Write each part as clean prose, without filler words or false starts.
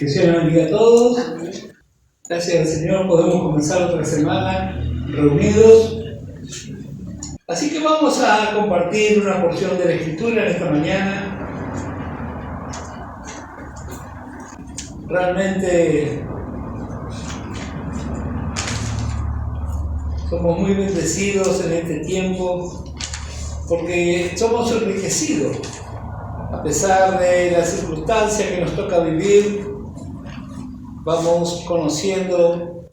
Que se bendiga a todos. Gracias al Señor podemos comenzar otra semana reunidos. Así que vamos a compartir una porción de la Escritura en esta mañana. Realmente somos muy bendecidos en este tiempo porque somos enriquecidos. A pesar de las circunstancias que nos toca vivir, vamos conociendo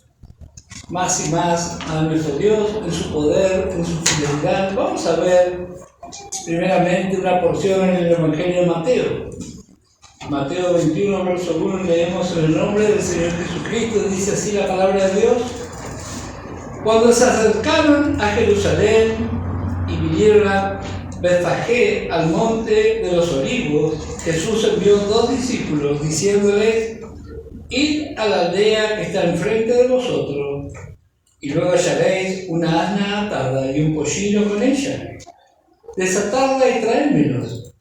más y más a nuestro Dios, en su poder, en su fidelidad. Vamos a ver primeramente una porción en el Evangelio de Mateo. Mateo 21, verso 1, leemos en el nombre del Señor Jesucristo, dice así la palabra de Dios. Cuando se acercaron a Jerusalén y vinieron a Betfagé, al monte de los olivos, Jesús envió 2 discípulos, diciéndoles: id a la aldea que está enfrente de vosotros, y luego hallaréis una asna atada y un pollino con ella. Desatadla y traédmelos.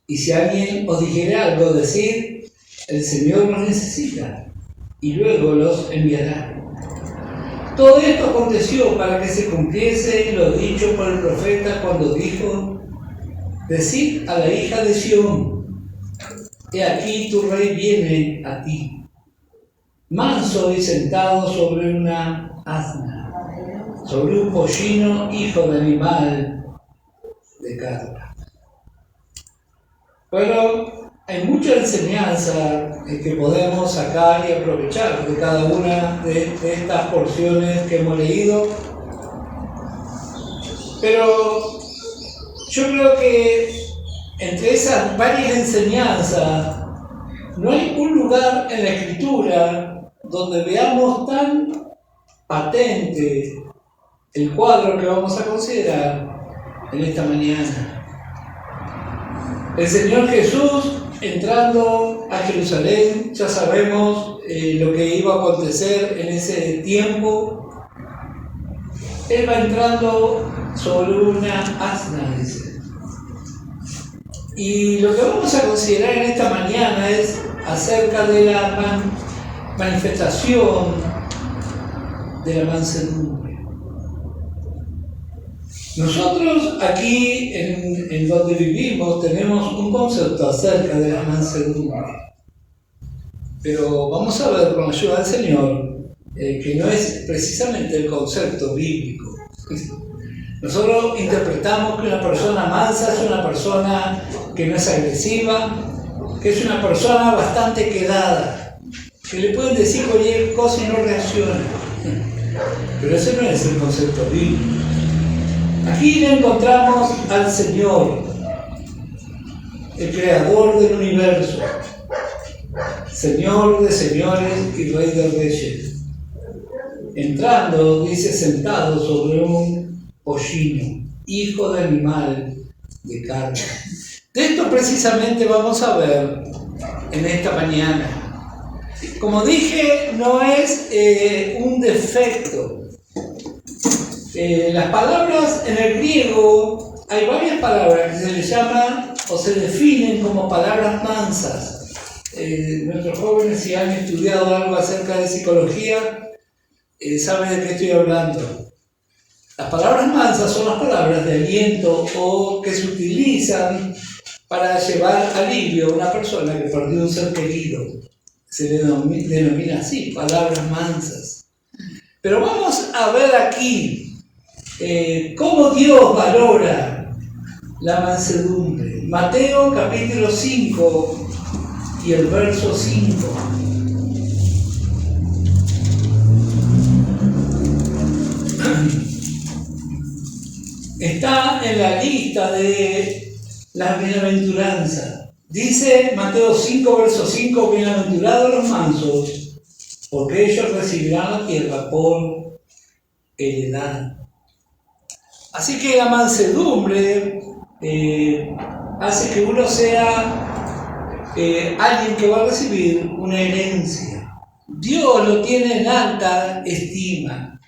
Y si alguien os dijere algo, decid: el Señor nos necesita, y luego los enviará. Todo esto aconteció para que se cumpliese lo dicho por el profeta cuando dijo: decid a la hija de Sión, he aquí tu rey viene a ti, manso y sentado sobre una asna, sobre un pollino, hijo de animal de carga. Pero hay mucha enseñanza que podemos sacar y aprovechar de cada una de estas porciones que hemos leído. Pero yo creo que entre esas varias enseñanzas no hay un lugar en la Escritura donde veamos tan patente el cuadro que vamos a considerar en esta mañana. El Señor Jesús entrando a Jerusalén, ya sabemos lo que iba a acontecer en ese tiempo. Él va entrando sobre una asna, dice. Y lo que vamos a considerar en esta mañana es acerca de la manifestación de la mansedumbre. Nosotros aquí en donde vivimos tenemos un concepto acerca de la mansedumbre, pero vamos a ver con la ayuda del Señor que no es precisamente el concepto bíblico. Nosotros interpretamos que una persona mansa es una persona que no es agresiva, que es una persona bastante quedada, que le pueden decir cualquier cosa y no reacciona. Pero ese no es el concepto bíblico. Aquí le encontramos al Señor, el creador del universo, Señor de señores y Rey de reyes. Entrando, dice, sentado sobre un pollino, hijo de animal de carga. De esto precisamente vamos a ver en esta mañana. Como dije, no es un defecto. Las palabras en el griego, hay varias palabras que se les llaman o se definen como palabras mansas. Nuestros jóvenes, si han estudiado algo acerca de psicología, saben de qué estoy hablando. Las palabras mansas son las palabras de aliento o que se utilizan para llevar alivio a una persona que perdió un ser querido. Se le denomina así, palabras mansas. Pero vamos a ver aquí cómo Dios valora la mansedumbre. Mateo capítulo 5 y el verso 5. Está en la lista de las bienaventuranzas. Dice Mateo 5, verso 5, bienaventurados los mansos, porque ellos recibirán la tierra por heredad. Así que la mansedumbre hace que uno sea alguien que va a recibir una herencia. Dios lo tiene en alta estima.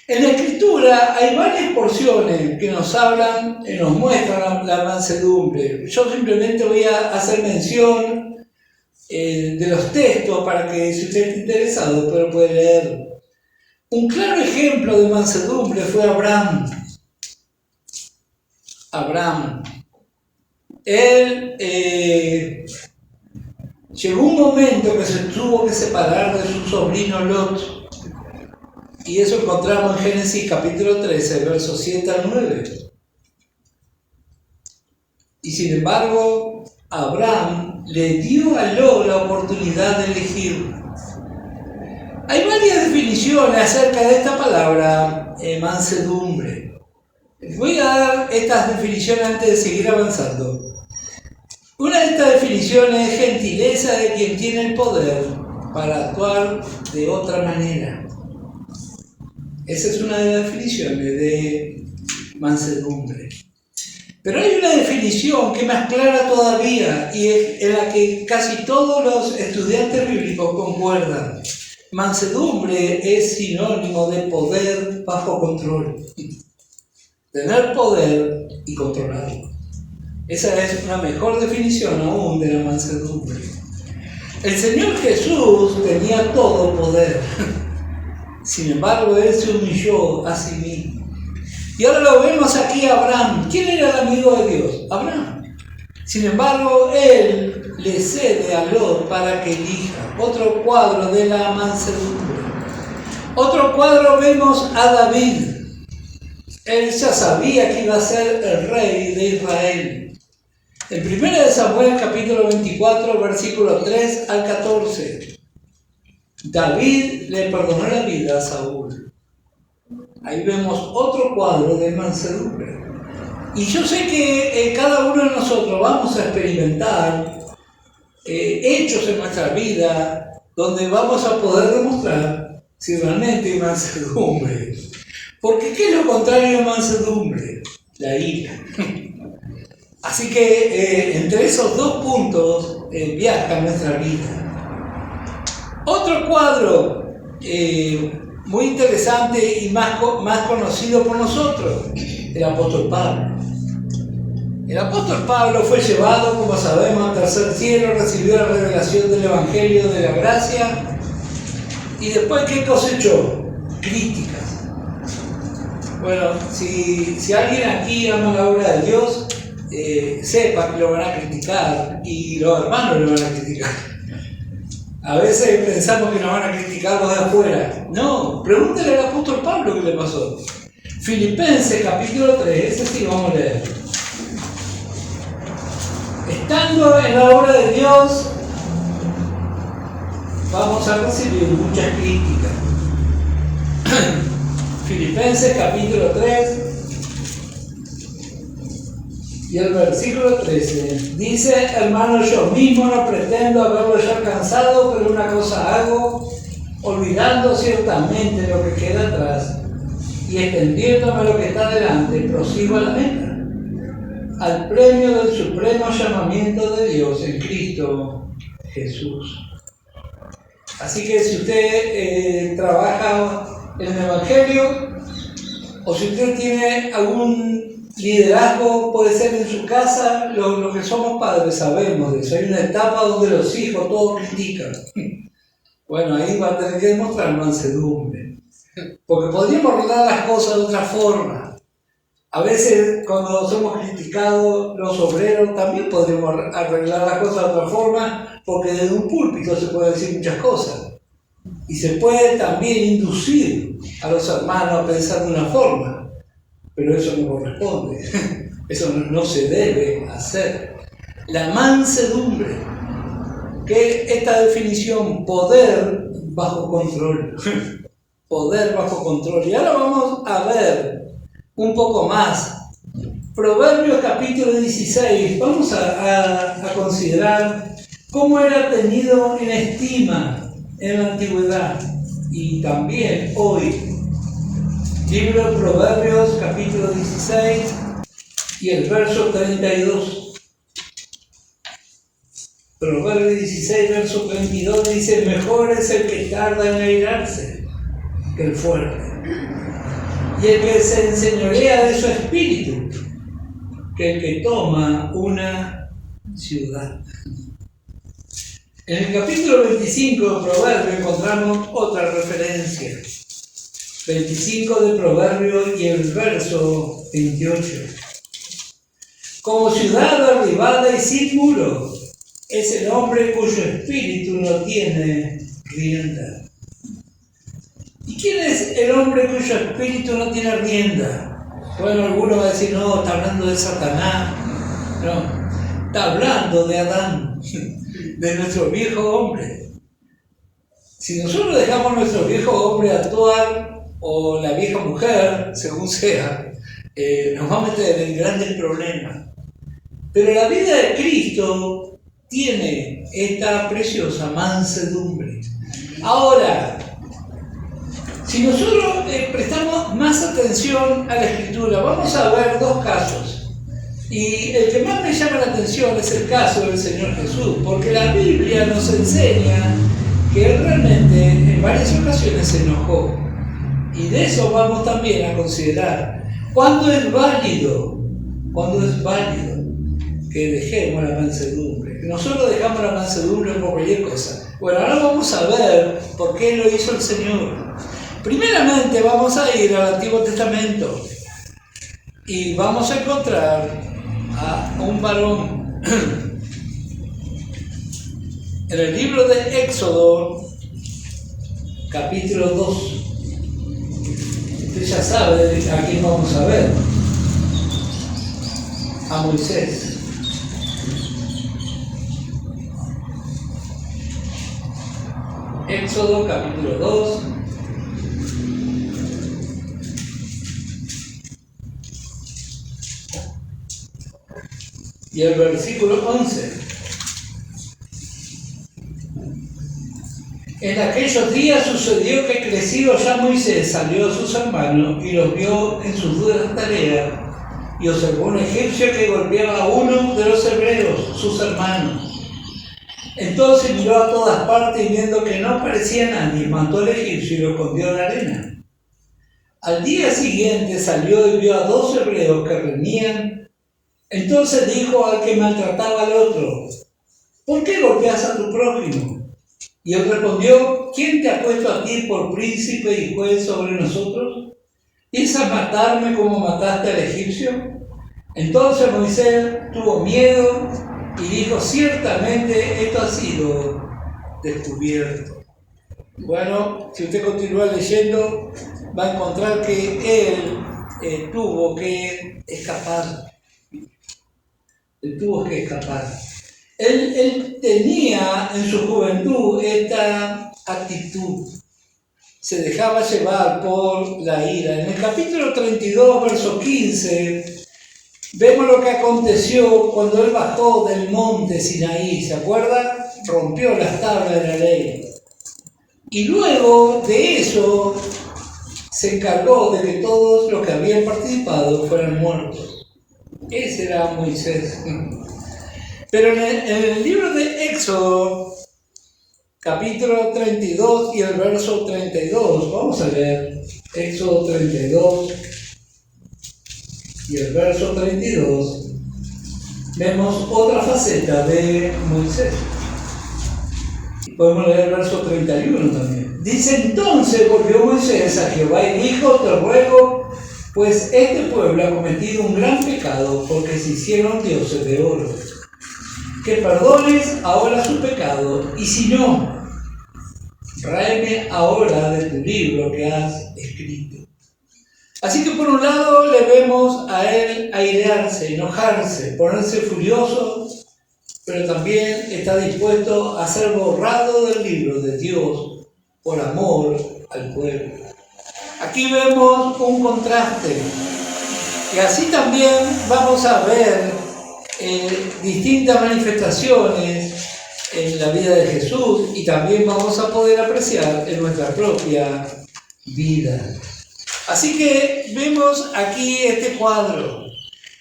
En la Escritura hay varias porciones que nos hablan, nos muestran la mansedumbre. Yo simplemente voy a hacer mención de los textos para que, si usted está interesado, pero puede leer. Un claro ejemplo de mansedumbre fue Abraham. Él llegó un momento que se tuvo que separar de su sobrino Lot. Y eso encontramos en Génesis capítulo 13, versos 7 al 9. Y sin embargo, Abraham le dio a Lot la oportunidad de elegir. Hay varias definiciones acerca de esta palabra, mansedumbre. Voy a dar estas definiciones antes de seguir avanzando. Una de estas definiciones es gentileza de quien tiene el poder para actuar de otra manera. Esa es una de las definiciones de mansedumbre. Pero hay una definición que es más clara todavía y en la que casi todos los estudiantes bíblicos concuerdan. Mansedumbre es sinónimo de poder bajo control. Tener poder y controlarlo. Esa es una mejor definición aún de la mansedumbre. El Señor Jesús tenía todo poder. Sin embargo, Él se humilló a sí mismo. Y ahora lo vemos aquí a Abraham. ¿Quién era el amigo de Dios? Abraham. Sin embargo, Él le cede a Lot para que elija. Otro cuadro de la mansedumbre. Otro cuadro vemos a David. Él ya sabía que iba a ser el rey de Israel. En 1 Samuel capítulo 24, versículos 3 al 14. David le perdonó la vida a Saúl. Ahí vemos otro cuadro de mansedumbre. Y yo sé que cada uno de nosotros vamos a experimentar hechos en nuestra vida donde vamos a poder demostrar si realmente hay mansedumbre. Porque ¿qué es lo contrario de mansedumbre? La ira. Así que entre esos dos puntos viaja nuestra vida. Otro cuadro muy interesante y más conocido por nosotros, el apóstol Pablo. El apóstol Pablo fue llevado, como sabemos, al tercer cielo, recibió la revelación del Evangelio de la gracia y después ¿qué cosechó? Críticas. Bueno, si alguien aquí ama la obra de Dios, sepa que lo van a criticar y los hermanos lo van a criticar. A veces pensamos que nos van a criticar los de afuera. No, pregúntele al apóstol Pablo qué le pasó. Filipenses capítulo 3, ese sí vamos a leer. Estando en la obra de Dios, vamos a recibir muchas críticas. Filipenses capítulo 3 y el versículo 13 dice: hermanos, yo mismo no pretendo haberlo ya alcanzado, pero una cosa hago, olvidando ciertamente lo que queda atrás y extendiéndome lo que está delante, prosigo a la meta, al premio del supremo llamamiento de Dios en Cristo Jesús. Así que si usted trabaja en el Evangelio, o si usted tiene algún liderazgo, puede ser en su casa, lo que somos padres sabemos de eso. Hay una etapa donde los hijos todos critican. Bueno, ahí va a tener que demostrar mansedumbre. Porque podríamos arreglar las cosas de otra forma. A veces cuando somos criticados los obreros también podríamos arreglar las cosas de otra forma, porque desde un púlpito se pueden decir muchas cosas. Y se puede también inducir a los hermanos a pensar de una forma, pero eso no corresponde, eso no se debe hacer. La mansedumbre, que es esta definición, poder bajo control, poder bajo control. Y ahora vamos a ver un poco más. Proverbios capítulo 16, vamos a considerar cómo era tenido en estima en la antigüedad y también hoy. Libro de Proverbios capítulo 16 y el verso 32. Proverbios 16, verso 22 dice: mejor es el que tarda en airarse que el fuerte, y el que se enseñorea de su espíritu que el que toma una ciudad. En el capítulo 25 de Proverbios encontramos otra referencia. 25 de Proverbios y el verso 28. Como ciudad derribada y sin muro, es el hombre cuyo espíritu no tiene rienda. ¿Y quién es el hombre cuyo espíritu no tiene rienda? Bueno, alguno va a decir, no, está hablando de Satanás. No, está hablando de Adán, de nuestro viejo hombre. Si nosotros dejamos a nuestro viejo hombre actuar, o la vieja mujer, según sea, nos va a meter en grandes problemas. Pero la vida de Cristo tiene esta preciosa mansedumbre. Ahora, si nosotros prestamos más atención a la Escritura, vamos a ver dos casos. Y el que más me llama la atención es el caso del Señor Jesús, porque la Biblia nos enseña que Él realmente en varias ocasiones se enojó. Y de eso vamos también a considerar cuándo es válido que dejemos la mansedumbre. Que nosotros dejamos la mansedumbre por cualquier cosa. Bueno, ahora vamos a ver por qué lo hizo el Señor. Primeramente vamos a ir al Antiguo Testamento y vamos a encontrar a un varón en el libro de Éxodo, capítulo 2. Usted ya sabe a quién vamos a ver. A Moisés. Éxodo capítulo 2. Y el versículo 11. En aquellos días sucedió que crecido ya Moisés salió a sus hermanos y los vio en sus duras tareas y observó un egipcio que golpeaba a uno de los hebreos, sus hermanos. Entonces miró a todas partes y viendo que no aparecía nadie, mató al egipcio y lo escondió en la arena. Al día siguiente salió y vio a 2 hebreos que reñían. Entonces dijo al que maltrataba al otro, ¿por qué golpeas a tu prójimo? Y él respondió, ¿quién te ha puesto a ti por príncipe y juez sobre nosotros? ¿Piensas matarme como mataste al egipcio? Entonces Moisés tuvo miedo y dijo, ciertamente esto ha sido descubierto. Bueno, si usted continúa leyendo, va a encontrar que él tuvo que escapar. Él tenía en su juventud esta actitud. Se dejaba llevar por la ira. En el capítulo 32, verso 15, vemos lo que aconteció cuando él bajó del monte Sinaí. ¿Se acuerda? Rompió las tablas de la ley. Y luego de eso se encargó de que todos los que habían participado fueran muertos. Ese era Moisés. Pero en el libro de Éxodo, capítulo 32 y el verso 32, vamos a leer Éxodo 32 y el verso 32, vemos otra faceta de Moisés. Podemos leer el verso 31 también. Dice, entonces volvió Moisés a Jehová y dijo, te ruego, pues este pueblo ha cometido un gran pecado porque se hicieron dioses de oro. Que perdones ahora su pecado, y si no, ráeme ahora de tu libro que has escrito. Así que por un lado le vemos a él airearse, enojarse, ponerse furioso, pero también está dispuesto a ser borrado del libro de Dios por amor al pueblo. Aquí vemos un contraste, y así también vamos a ver distintas manifestaciones en la vida de Jesús y también vamos a poder apreciar en nuestra propia vida. Así que vemos aquí este cuadro.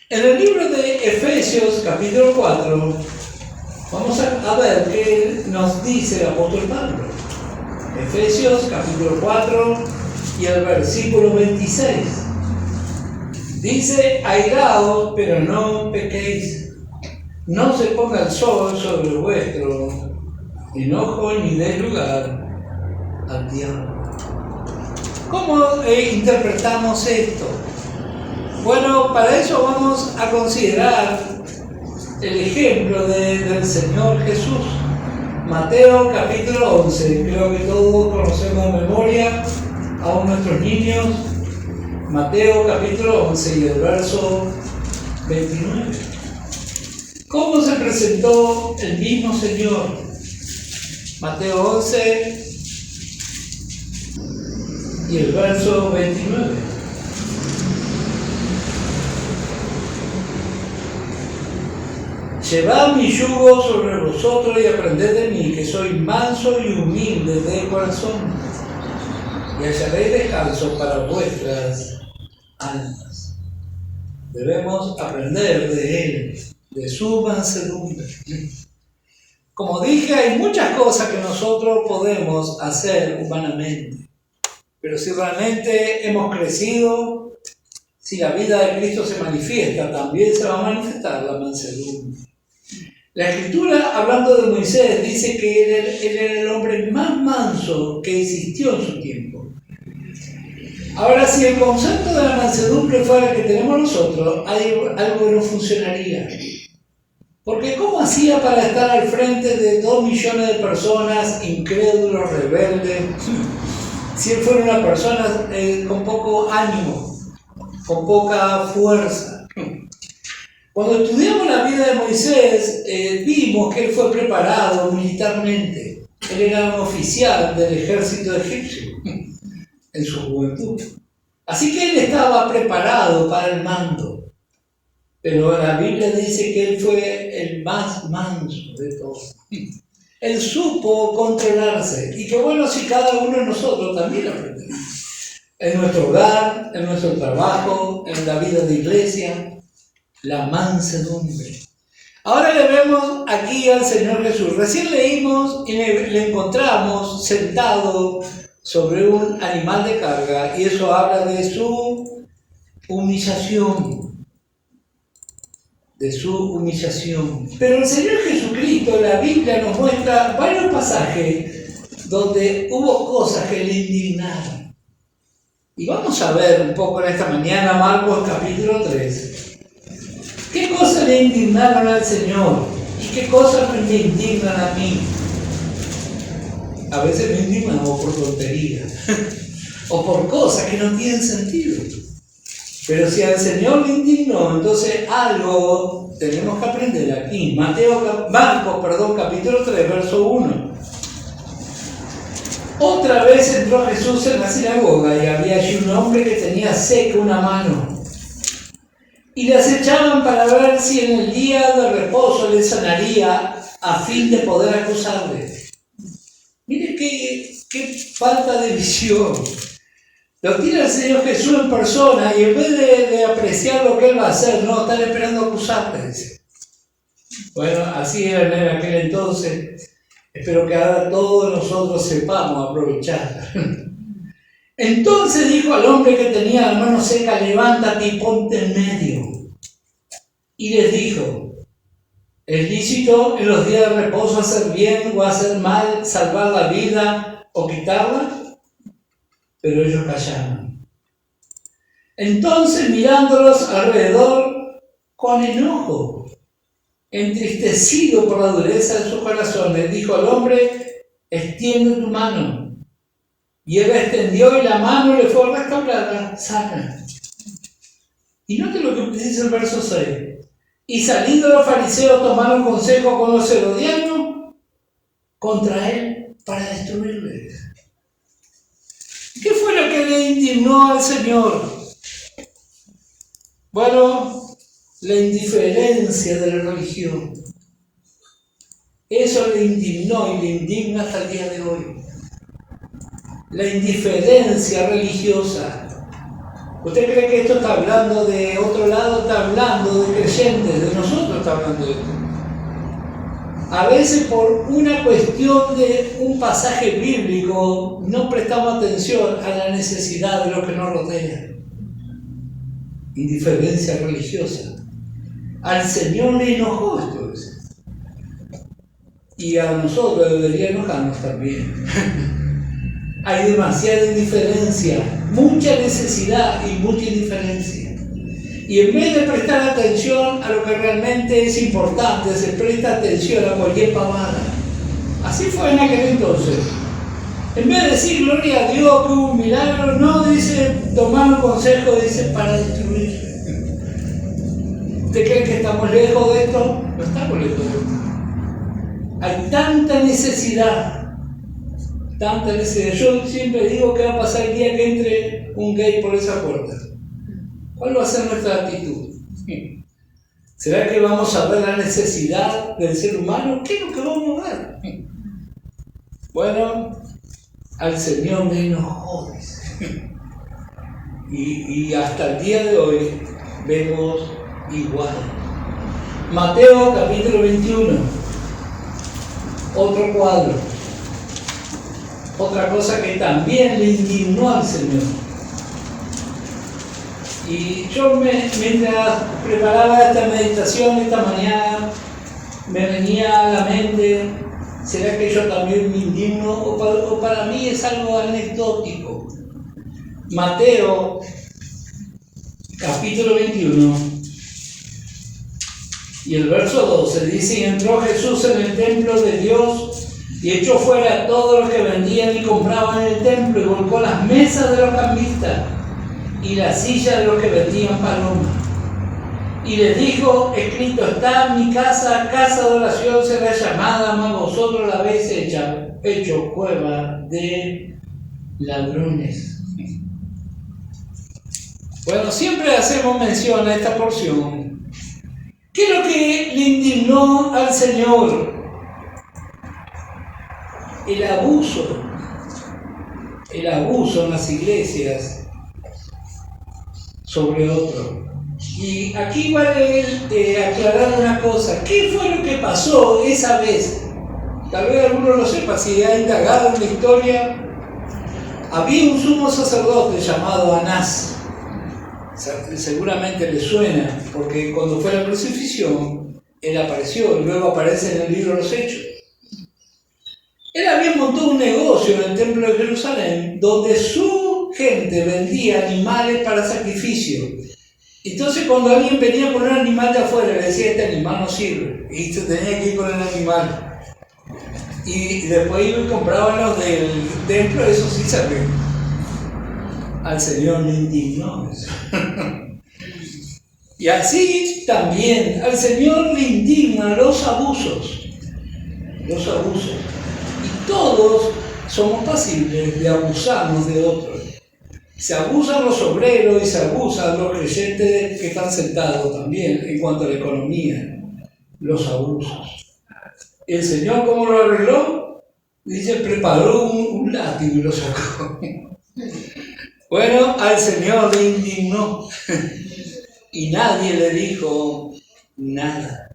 En el libro de Efesios capítulo 4 vamos a ver qué nos dice el apóstol Pablo. Efesios capítulo 4 y el versículo 26. Dice, airaos, pero no pequéis. No se ponga el sol sobre vuestro enojo ni dé lugar al diablo. ¿Cómo interpretamos esto? Bueno, para eso vamos a considerar el ejemplo del Señor Jesús. Mateo capítulo 11, creo que todos conocemos de memoria, aún nuestros niños. Mateo capítulo 11 y el verso 29. ¿Cómo se presentó el mismo Señor? Mateo 11 y el verso 29. Llevad mi yugo sobre vosotros y aprended de mí, que soy manso y humilde de corazón, y hallaréis descanso para vuestras almas. Debemos aprender de Él, de su mansedumbre. Como dije, hay muchas cosas que nosotros podemos hacer humanamente, pero si realmente hemos crecido, si la vida de Cristo se manifiesta, también se va a manifestar la mansedumbre. La Escritura, hablando de Moisés, dice que él era el hombre más manso que existió en su tiempo. Ahora, si el concepto de la mansedumbre fuera el que tenemos nosotros, hay algo que no funcionaría. Porque ¿cómo hacía para estar al frente de 2 millones de personas incrédulos, rebeldes, si él fuera una persona con poco ánimo, con poca fuerza? Cuando estudiamos la vida de Moisés, vimos que él fue preparado militarmente. Él era un oficial del ejército egipcio en su juventud. Así que él estaba preparado para el mando. Pero la Biblia dice que él fue el más manso de todos. Él supo controlarse. Y qué bueno si cada uno de nosotros también aprendemos. En nuestro hogar, en nuestro trabajo, en la vida de iglesia. La mansedumbre. Ahora le vemos aquí al Señor Jesús. Recién leímos y le encontramos sentado sobre un animal de carga, y eso habla de su humillación. De su humillación. Pero el Señor Jesucristo, la Biblia nos muestra varios pasajes donde hubo cosas que le indignaron. Y vamos a ver un poco en esta mañana Marcos capítulo 3. ¿Qué cosas le indignaron al Señor? ¿Y qué cosas me indignan a mí? A veces me indignamos por tonterías o por cosas que no tienen sentido. Pero si al Señor le indignó, entonces algo tenemos que aprender aquí. Marcos capítulo 3, verso 1. Otra vez entró Jesús en la sinagoga y había allí un hombre que tenía seca una mano. Y le acechaban para ver si en el día de reposo le sanaría a fin de poder acusarle. Mire qué falta de visión. Lo tiene el Señor Jesús en persona y en vez de apreciar lo que Él va a hacer, no, están esperando acusarle, dice. Bueno, así era en aquel entonces. Espero que ahora todos nosotros sepamos aprovechar. Entonces dijo al hombre que tenía la mano seca, levántate y ponte en medio. Y les dijo, ¿es lícito en los días de reposo hacer bien o hacer mal, salvar la vida o quitarla? Pero ellos callaron. Entonces, mirándolos alrededor con enojo, entristecido por la dureza de sus corazones, dijo al hombre, extiende tu mano. Y él la extendió y la mano le fue restaurada, sana. Y note lo que dice el verso 6. Y saliendo los fariseos tomaron consejo con los herodianos contra él para destruirle. ¿Qué fue lo que le indignó al Señor? Bueno, la indiferencia de la religión. Eso le indignó y le indigna hasta el día de hoy. La indiferencia religiosa. ¿Usted cree que esto está hablando de otro lado? Está hablando de creyentes, de nosotros está hablando de esto. A veces por una cuestión de un pasaje bíblico no prestamos atención a la necesidad de lo que nos rodea. Indiferencia religiosa. Al Señor le enojó esto. Y a nosotros debería enojarnos también. Hay demasiada indiferencia, mucha necesidad y mucha indiferencia. Y en vez de prestar atención a lo que realmente es importante, se presta atención a cualquier pavada. Así fue en aquel entonces. En vez de decir gloria a Dios que hubo un milagro, no dice tomar un consejo, dice para destruir. ¿Usted cree que estamos lejos de esto? No estamos lejos de esto. Hay tanta necesidad. Yo siempre digo que va a pasar el día que entre un gay por esa puerta. ¿Cuál va a ser nuestra actitud? ¿Será que vamos a ver la necesidad del ser humano? ¿Qué es lo que vamos a ver? Bueno, al Señor le enojó, dice. Y hasta el día de hoy vemos igual. Mateo capítulo 21. Otro cuadro. Otra cosa que también le indignó al Señor. Y yo mientras preparaba esta meditación esta mañana, me venía a la mente, ¿será que yo también me indigno? O para mí es algo anecdótico. Mateo, capítulo 21, y el verso 12 dice: y entró Jesús en el templo de Dios, y echó fuera a todos los que vendían y compraban en el templo, y volcó las mesas de los cambistas y las sillas de los que vendían palomas. Y les dijo: escrito está, mi casa, casa de oración será llamada, mas vosotros la habéis hecho cueva de ladrones. Bueno, siempre hacemos mención a esta porción. ¿Qué es lo que le indignó al Señor? El abuso en las iglesias sobre otro. Y aquí vale aclarar una cosa: ¿qué fue lo que pasó esa vez? Tal vez alguno lo sepa, si ha indagado en la historia. Había un sumo sacerdote llamado Anás. Seguramente le suena, porque cuando fue la crucifixión, él apareció y luego aparece en el libro de los Hechos. Él había montado un negocio en el templo de Jerusalén donde su gente vendía animales para sacrificio. Entonces cuando alguien venía con un animal de afuera, le decía: este animal no sirve, y se tenía que ir con el animal. Y después iban y compraban los del templo, eso sí servían. Al Señor le indignó eso. Y así también al Señor le indignan los abusos. Los abusos. Y todos somos pasibles de abusarnos de otros. Se abusan los obreros y se abusan los creyentes que están sentados también en cuanto a la economía. Los abusos. ¿El Señor cómo lo arregló? Dice: preparó un látigo y lo sacó. Bueno, al Señor le indignó. Y nadie le dijo nada.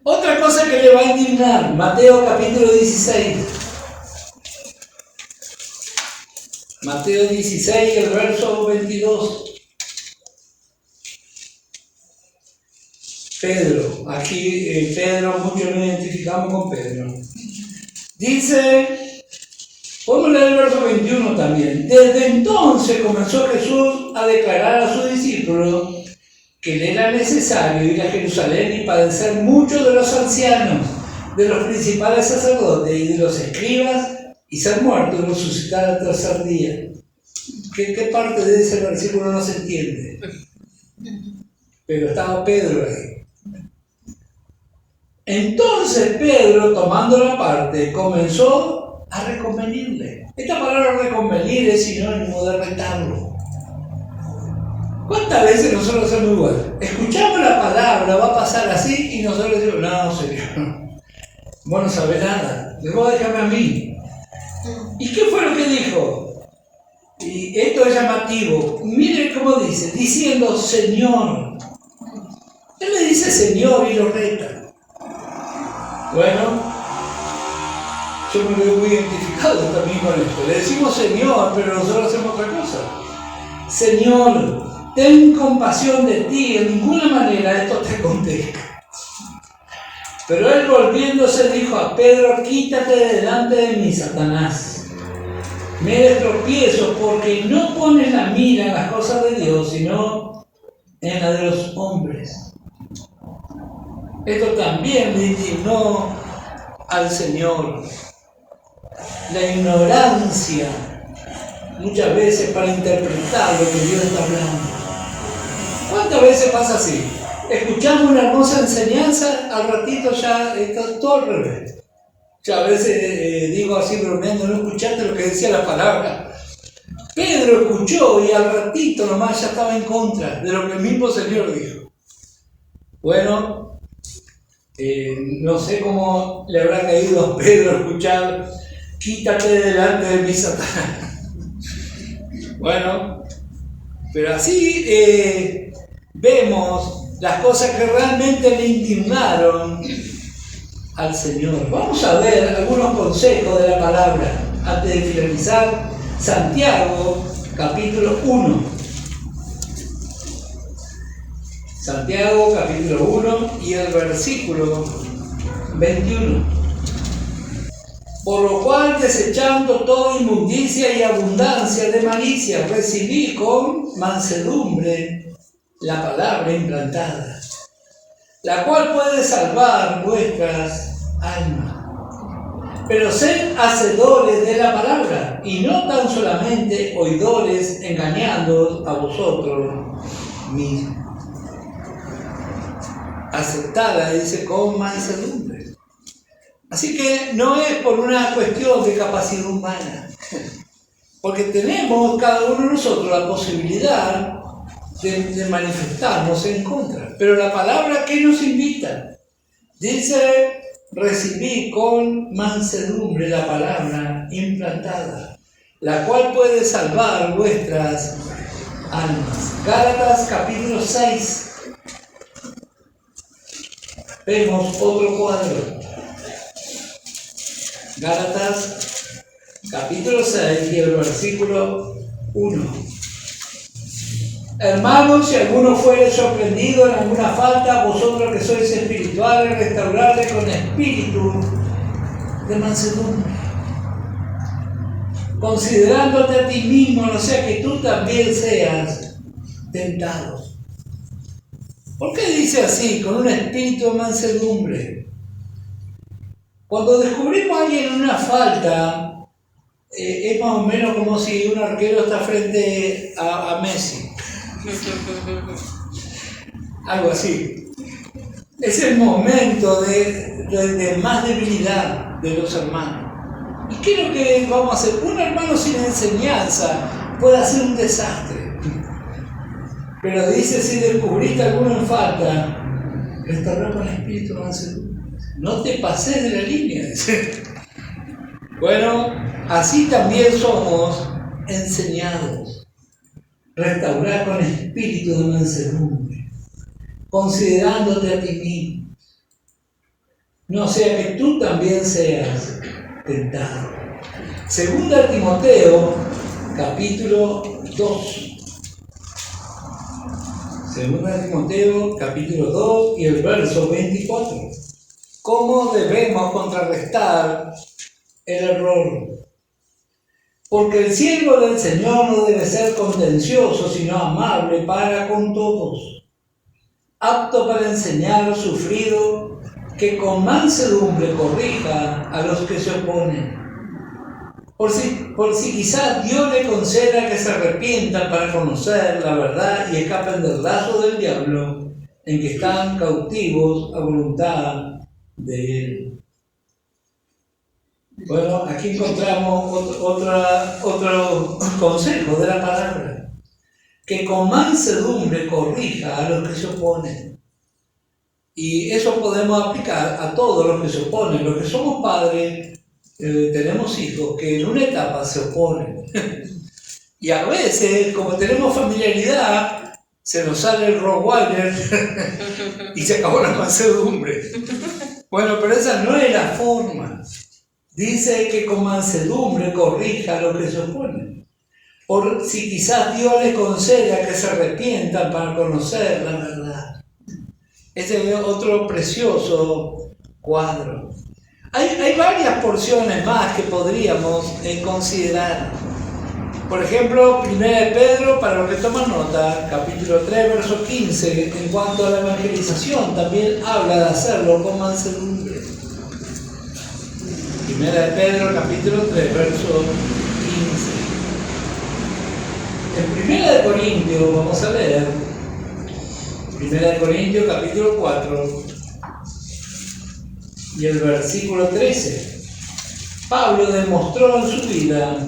Otra cosa que le va a indignar, Mateo capítulo 16. Mateo 16, el verso 22. Pedro, aquí Pedro, muchos nos identificamos con Pedro. Dice, podemos leer el verso 21 también. Desde entonces comenzó Jesús a declarar a sus discípulos que le era necesario ir a Jerusalén y padecer mucho de los ancianos, de los principales sacerdotes y de los escribas, y ser muerto y resucitar al tercer día. ¿Qué parte de ese versículo no se entiende? Pero estaba Pedro ahí. Entonces Pedro, tomando la parte, comenzó a reconvenirle. Esta palabra reconvenir es sinónimo de retarlo. ¿Cuántas veces nosotros hacemos igual? Escuchamos la palabra, va a pasar así, y nosotros decimos: no, señor, vos no sabés nada, vos déjame a mí. ¿Y qué fue lo que dijo? Y esto es llamativo. Miren cómo dice, diciendo Señor. Él le dice Señor y lo reta. Bueno, yo me veo muy identificado también con esto. Le decimos Señor, pero nosotros hacemos otra cosa. Señor, ten compasión de ti, en ninguna manera esto te acontezca. Pero él volviéndose dijo a Pedro: quítate de delante de mí, Satanás. Me eres tropiezo porque no pones la mira en las cosas de Dios, sino en la de los hombres. Esto también le indignó al Señor. La ignorancia, muchas veces, para interpretar lo que Dios está hablando. ¿Cuántas veces pasa así? Escuchamos una hermosa enseñanza, al ratito ya está todo al revés. Yo a veces digo así bromeando: no escuchaste lo que decía la palabra. Pedro escuchó y al ratito nomás ya estaba en contra de lo que el mismo Señor dijo. Bueno, no sé cómo le habrá caído a Pedro escuchar: quítate delante de mí, Satanás. Bueno, pero así vemos las cosas que realmente le indignaron al Señor. Vamos a ver algunos consejos de la palabra antes de finalizar. Santiago, capítulo 1. Santiago, capítulo 1 y el versículo 21. Por lo cual, desechando toda inmundicia y abundancia de malicia, recibí con mansedumbre la palabra implantada, la cual puede salvar vuestras almas. Pero sed hacedores de la palabra, y no tan solamente oidores, engañándoos a vosotros mismos. Aceptada, dice, con mansedumbre. Así que no es por una cuestión de capacidad humana, porque tenemos cada uno de nosotros la posibilidad de manifestarnos en contra. Pero la palabra, ¿qué nos invita? Dice: recibí con mansedumbre la palabra implantada, la cual puede salvar vuestras almas. Gálatas capítulo 6. Vemos otro cuadro. Gálatas capítulo 6 y el versículo 1. Hermanos, si alguno fuere sorprendido en alguna falta, vosotros que sois espirituales, restaurarle con espíritu de mansedumbre, considerándote a ti mismo, no sea que tú también seas tentado. ¿Por qué dice así? Con un espíritu de mansedumbre. Cuando descubrimos a alguien en una falta, es más o menos como si un arquero está frente a Messi. Algo así. Es el momento de más debilidad de los hermanos. ¿Y qué es lo que vamos a hacer? Un hermano sin enseñanza puede hacer un desastre. Pero dice: si descubriste alguno en falta, restaurar con espíritu de mansedumbre. No te pases de la línea, dice. Bueno, así también somos enseñados. Restaurar con espíritu de mansedumbre, considerándote a ti mismo, no sea que tú también seas tentado. Segunda Timoteo, capítulo 2. Segunda Timoteo, capítulo 2 y el verso 24. ¿Cómo debemos contrarrestar el error? Porque el siervo del Señor no debe ser contencioso, sino amable para con todos, apto para enseñar, sufrido, que con mansedumbre corrija a los que se oponen. Por si quizás Dios le conceda que se arrepientan para conocer la verdad y escapen del lazo del diablo, en que están cautivos a voluntad de Él. Bueno, aquí encontramos otro consejo de la palabra: que con mansedumbre corrija a los que se oponen. Y eso podemos aplicar a todos los que se oponen. Los que somos padres, tenemos hijos que en una etapa se oponen. Y a veces, como tenemos familiaridad, se nos sale el Rottweiler y se acabó la mansedumbre. Bueno, pero esa no es la forma. Dice que con mansedumbre corrija a los que se oponen. Por si quizás Dios les conceda que se arrepientan para conocer la verdad. Ese es otro precioso cuadro. Hay varias porciones más que podríamos considerar. Por ejemplo, 1 de Pedro, para los que toman nota, capítulo 3, verso 15, en cuanto a la evangelización, también habla de hacerlo con mansedumbre. 1 de Pedro, capítulo 3, verso 15. En 1 de Corintios, vamos a leer, 1 de Corintios, capítulo 4, y el versículo 13. Pablo demostró en su vida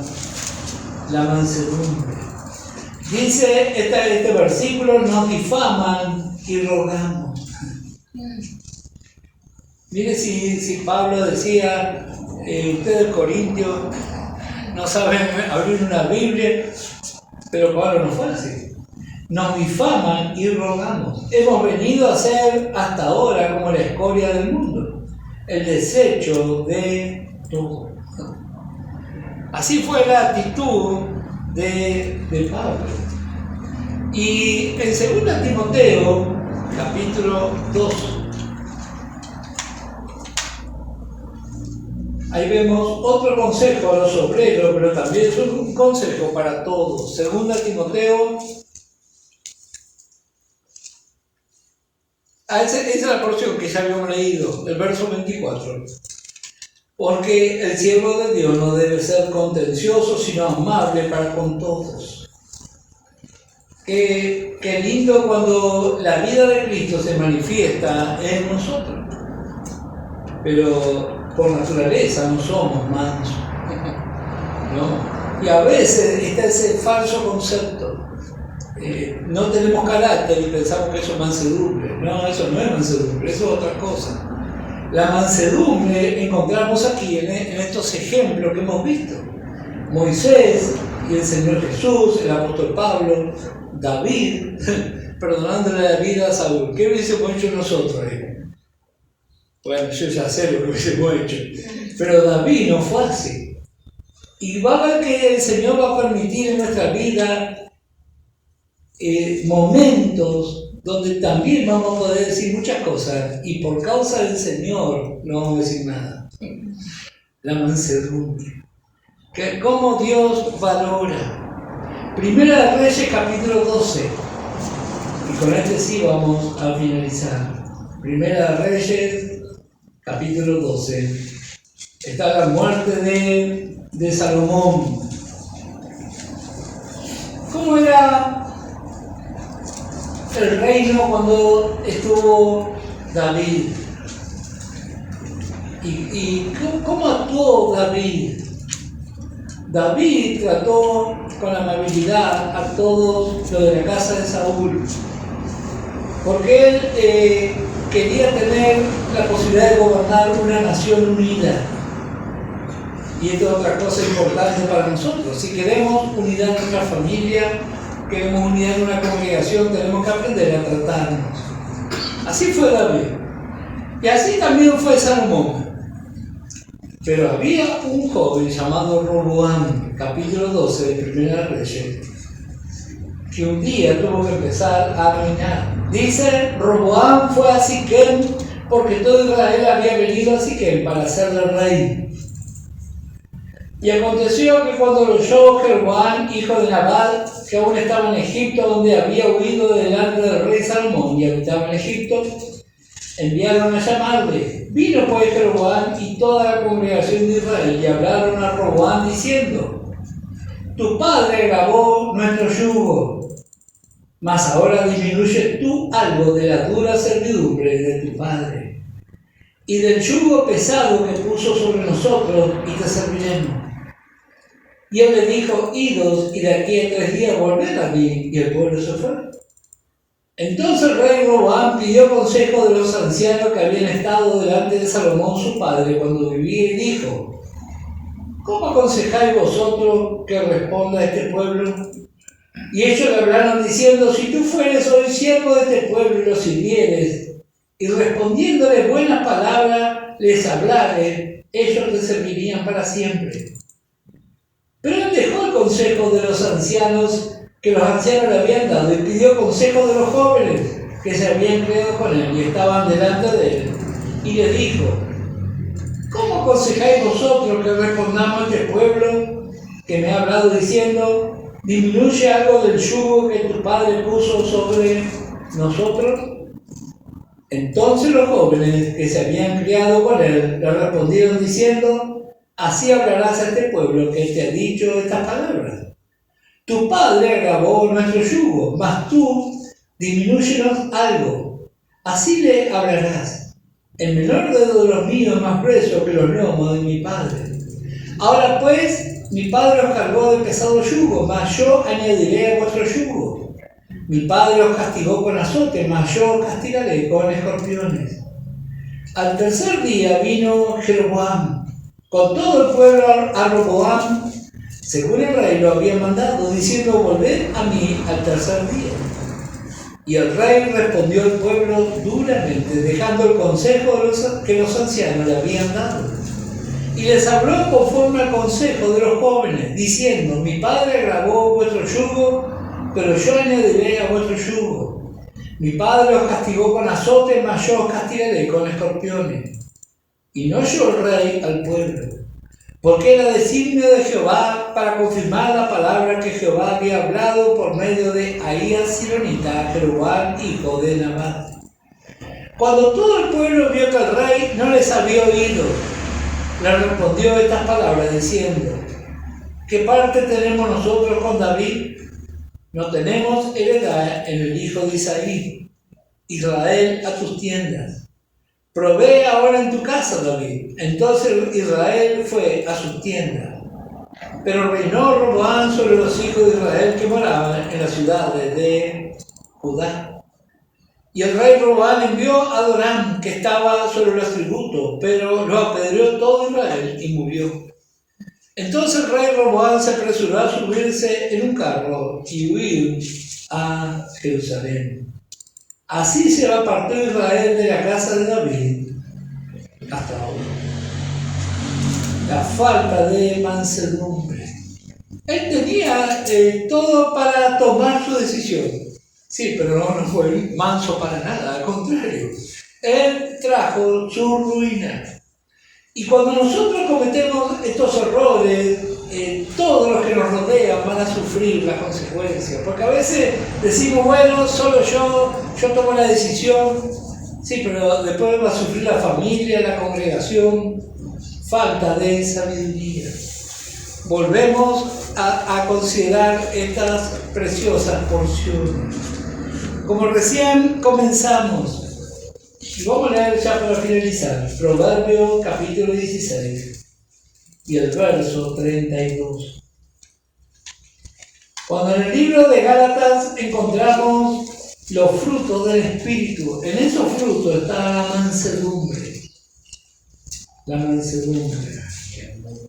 la mansedumbre. Dice este versículo: nos difaman y rogamos. Mire si Pablo decía, ustedes corintios no saben abrir una Biblia, pero Pablo no fue así. Nos difaman y rogamos. Hemos venido a ser hasta ahora como la escoria del mundo, el desecho de todo. Así fue la actitud de Pablo. Y en 2 Timoteo, capítulo 2, ahí vemos otro consejo a los obreros, pero también es un consejo para todos. 2 Timoteo, esa es la porción que ya habíamos leído, el verso 24. Porque el siervo de Dios no debe ser contencioso, sino amable para con todos. Qué lindo cuando la vida de Cristo se manifiesta en nosotros. Pero por naturaleza no somos mansos, ¿no? Y a veces está ese falso concepto. No tenemos carácter y pensamos que eso es mansedumbre. No, eso no es mansedumbre, eso es otra cosa. La mansedumbre encontramos aquí en estos ejemplos que hemos visto. Moisés y el Señor Jesús, el apóstol Pablo, David, perdonándole la vida a Saúl. ¿Qué hubiésemos hecho nosotros? Bueno, yo ya sé lo que hubiésemos hecho. Pero David no fue así. Y va a ver que el Señor va a permitir en nuestra vida momentos donde también vamos a poder decir muchas cosas y por causa del Señor no vamos a decir nada. La mansedumbre. ¿Cómo Dios valora? 1 de Reyes, capítulo 12. Y con este sí vamos a finalizar. 1 de Reyes, capítulo 12. Está la muerte de Salomón. ¿Cómo era el reino cuando estuvo David? ¿Y cómo actuó David? David trató con amabilidad a todos los de la casa de Saúl, porque él quería tener la posibilidad de gobernar una nación unida. Y esto es otra cosa importante para nosotros. Si queremos unidad en nuestra familia, queremos unidad en una congregación, tenemos que aprender a tratarnos. Así fue David. Y así también fue Salomón. Pero había un joven llamado Roboam, capítulo 12 de 1 Reyes, que un día tuvo que empezar a reinar. Dice, Roboam fue a Siquem porque todo Israel había venido a Siquem para hacerle rey. Y aconteció que cuando lo oyó Jeroboam, hijo de Nabat, que aún estaba en Egipto, donde había huido delante del rey Salomón y habitaba en Egipto, enviaron a llamarle. Vino pues Jeroboam y toda la congregación de Israel y hablaron a Roboam diciendo: tu padre agravó nuestro yugo, mas ahora disminuye tú algo de la dura servidumbre de tu padre y del yugo pesado que puso sobre nosotros, y te serviremos. Y él le dijo: idos, y de aquí a 3 días volved a mí. Y el pueblo se fue. Entonces el rey Roboam pidió consejo de los ancianos que habían estado delante de Salomón su padre cuando vivía, y dijo: ¿cómo aconsejáis vosotros que responda a este pueblo? Y ellos le hablaron diciendo: si tú fueres hoy siervo de este pueblo y los sirvieres, y respondiéndole buenas palabras les hablares, ellos te servirían para siempre. Pero él dejó el consejo de los ancianos que los ancianos le habían dado y pidió consejo de los jóvenes que se habían creado con él y estaban delante de él. Y le dijo: ¿cómo aconsejáis vosotros que respondamos a este pueblo que me ha hablado diciendo, disminuye algo del yugo que tu padre puso sobre nosotros? Entonces los jóvenes que se habían criado con él le respondieron diciendo, así hablarás a este pueblo que te ha dicho estas palabras. Tu padre agravó nuestro yugo, mas tú disminúyenos algo. Así le hablarás. El menor dedo de los míos es más grueso que los lomos de mi padre. Ahora pues, mi padre os cargó de pesado yugo, mas yo añadiré a vuestro yugo. Mi padre os castigó con azote, mas yo os castigaré con escorpiones. Al tercer día vino Jeroboam, con todo el pueblo a Roboam, según el rey lo había mandado, diciendo, volved a mí al tercer día. Y el rey respondió al pueblo duramente, dejando el consejo que los ancianos le habían dado. Y les habló conforme al consejo de los jóvenes, diciendo, mi padre agravó vuestro yugo, pero yo añadiré a vuestro yugo. Mi padre os castigó con azote, mas yo os castigaré con escorpiones. Y no oyó el rey al pueblo, porque era designio de Jehová para confirmar la palabra que Jehová había hablado por medio de Ahías Silonita a Jeroboam, hijo de Nabat. Cuando todo el pueblo vio que el rey no les había oído, le respondió estas palabras diciendo, ¿qué parte tenemos nosotros con David? No tenemos heredad en el hijo de Isaí. Israel, a tus tiendas. Provee ahora en tu casa, David. Entonces Israel fue a sus tiendas. Pero reinó Roboam sobre los hijos de Israel que moraban en las ciudades de Judá. Y el rey Roboam envió a Adoram, que estaba sobre los tributos, pero lo apedreó todo Israel y murió. Entonces el rey Roboam se apresuró a subirse en un carro y huir a Jerusalén. Así se apartó Israel de la casa de David hasta ahora. La falta de mansedumbre. Él tenía todo para tomar su decisión. Sí, pero no fue manso para nada, al contrario. Él trajo su ruina. Y cuando nosotros cometemos estos errores, todos los que nos rodean van a sufrir las consecuencias. Porque a veces decimos, bueno, solo yo tomo la decisión. Sí, pero después va a sufrir la familia, la congregación. Falta de sabiduría. Volvemos a considerar estas preciosas porciones. Como recién comenzamos, y vamos a leer ya para finalizar, Proverbios capítulo 16 y el verso 32. Cuando en el libro de Gálatas encontramos los frutos del Espíritu, en esos frutos está la mansedumbre. La mansedumbre.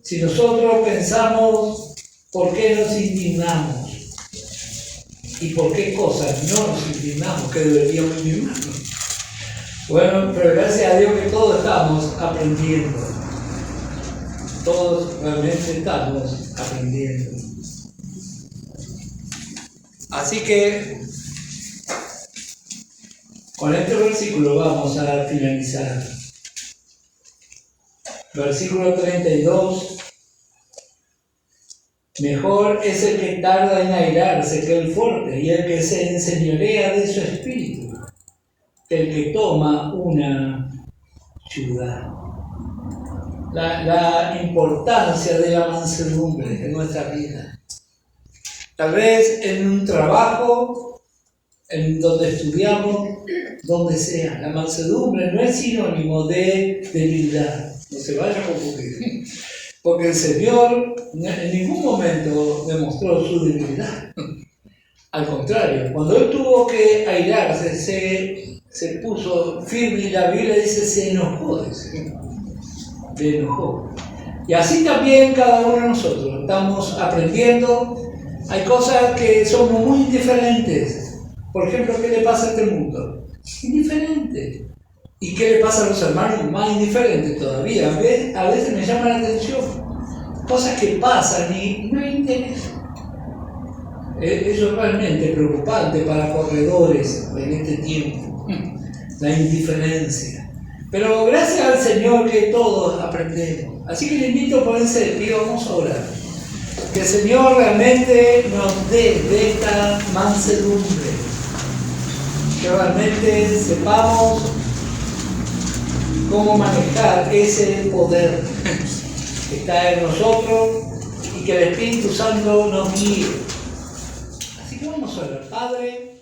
Si nosotros pensamos por qué nos indignamos y por qué cosas no nos indignamos, que deberíamos indignarnos. Bueno, pero gracias a Dios que todos estamos aprendiendo. Todos realmente estamos aprendiendo. Así que con este versículo vamos a finalizar. Versículo 32. Mejor es el que tarda en airarse que el fuerte, y el que se enseñorea de su espíritu, que el que toma una ciudad. La importancia de la mansedumbre en nuestra vida. Tal vez en un trabajo, en donde estudiamos, donde sea. La mansedumbre no es sinónimo de debilidad. No se vaya a confundir. Porque el Señor en ningún momento demostró su debilidad. Al contrario, cuando Él tuvo que airarse, se puso firme y la Biblia dice se enojó. Se enojó. Y así también cada uno de nosotros estamos aprendiendo. Hay cosas que somos muy indiferentes. Por ejemplo, ¿qué le pasa a este mundo? Indiferente. ¿Y qué le pasa a los hermanos? Más indiferentes todavía. A veces me llama la atención. Cosas que pasan y no hay interés. Eso es realmente preocupante para corredores en este tiempo. La indiferencia. Pero gracias al Señor que todos aprendemos. Así que le invito a ponerse de pie, vamos a orar. Que el Señor realmente nos dé de esta mansedumbre. Que realmente sepamos cómo manejar ese poder que está en nosotros y que el Espíritu Santo nos guíe. Así que vamos a orar. Padre,